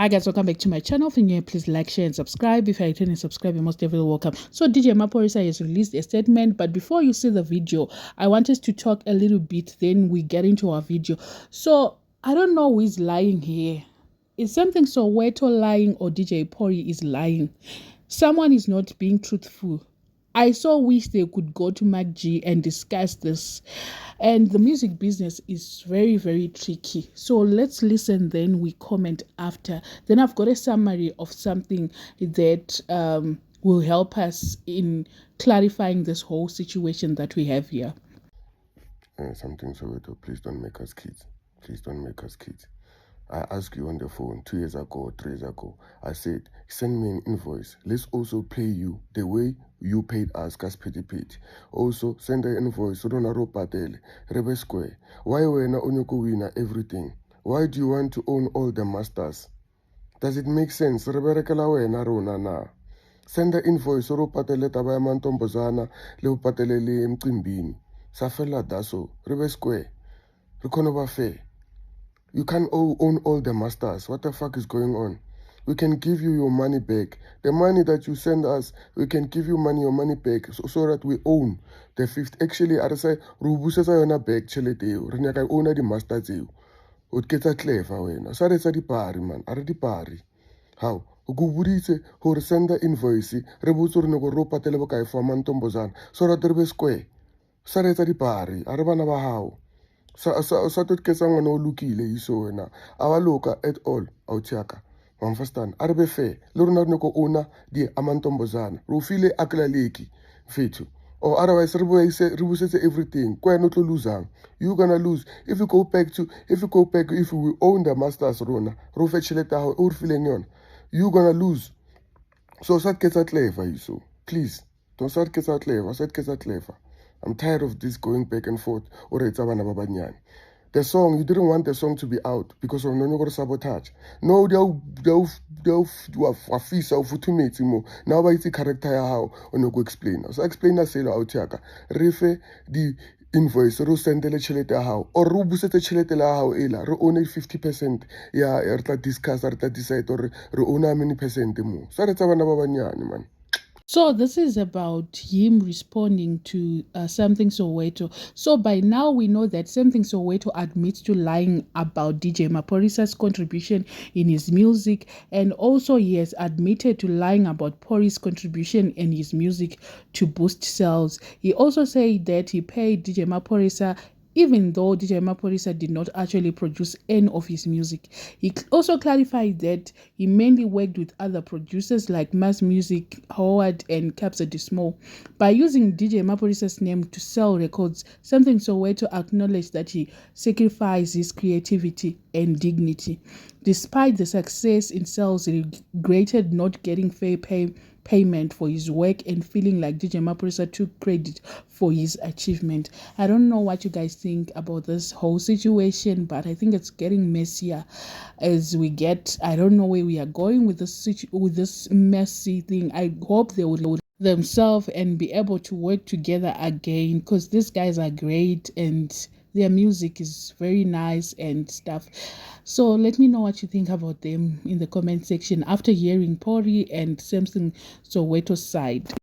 Hi guys, welcome back to my channel. If you're new, please like, share and subscribe. If you're returning subscribe, you're most definitely welcome. So DJ Maphorisa has released a statement, but before you see the video, I want us to talk a little bit, then we get into our video. So I don't know who is lying here. Is something Soweto lying or DJ Pori is lying? Someone is not being truthful. I so wish they could go to MacG and discuss this. And the music business is very, very tricky. So let's listen, then we comment after. Then I've got a summary of something that will help us in clarifying this whole situation that we have here. Something Soweto, please don't make us kids. Please don't make us kids. I asked you on the phone 2 years ago, 3 years ago. I said, send me an invoice. Let's also pay you the way you paid us, Kaspeti. Also, send an invoice. So don't patele. Rebe square. Why we na onyoko wina everything? Why do you want to own all the masters? Does it make sense? Rebe rekela wena rona na. Send the invoice. So patele taba ya mantombazana le patele le mcimbini. Safela daso. Rebe square. Rekonoba fair. You can't own all the masters. What the fuck is going on? We can give you your money back. The money that you send us, we can give you your money back so that we own the fifth. Actually, I say, Rubusa yona back chelete. Rinyaka own the masters. Ut geta clever wena. Sare sa di pari man. Are di pari. How? Ukuburitse hore send the invoice. Rebutso rene go ropa tele bokae for mantombozana. So that rebe square. Sare sa di pari. Are bana ba hao. Sa tot ke ngwana o lokile iso wena a wa loka at all awuthiyaka wa understand a re be fair le rona re ko ona di amantombozana re file aklaleki fethu or otherwise re busetse everything kwena o tlo losang you gonna lose if you go back if we own the masters rona ro fe tšhelete ya o re fileng yona you gonna lose so sa ke tsa clever iso please don't sa ke tsa clever. I'm tired of this going back and forth. The song, you didn't want the song to be out because of no sabotage. No, they'll fisa of futumeti. Now by the character how on go explain. So explain that say out yaka. Refe the invoice ro sendele chelete how or ro busete chelete la how ela ro own 50%. Yeah, re discuss re decide or ro own how many percent mo. So re tsabana ba banyane man. So this is about him responding to Something Soweto. So by now we know that Something Soweto admits to lying about DJ Maphorisa's contribution in his music, and also he has admitted to lying about Pori's contribution in his music to boost sales. He also said that he paid DJ Maphorisa even though DJ Maphorisa did not actually produce any of his music. He also clarified that he mainly worked with other producers like Mass Music, Howard, and Kabza De Small. By using DJ Maphorisa's name to sell records, Something Soweto acknowledged that he sacrificed his creativity and dignity. Despite the success in sales, he regretted not getting fair payment for his work and feeling like DJ Maphorisa took credit for his achievement. I don't know what you guys think about this whole situation, but I think it's getting messier as we get. I don't know where we are going with this messy thing. I hope they would themselves and be able to work together again, because these guys are great and their music is very nice and stuff. So let me know what you think about them in the comment section after hearing Pori and Something Soweto's side.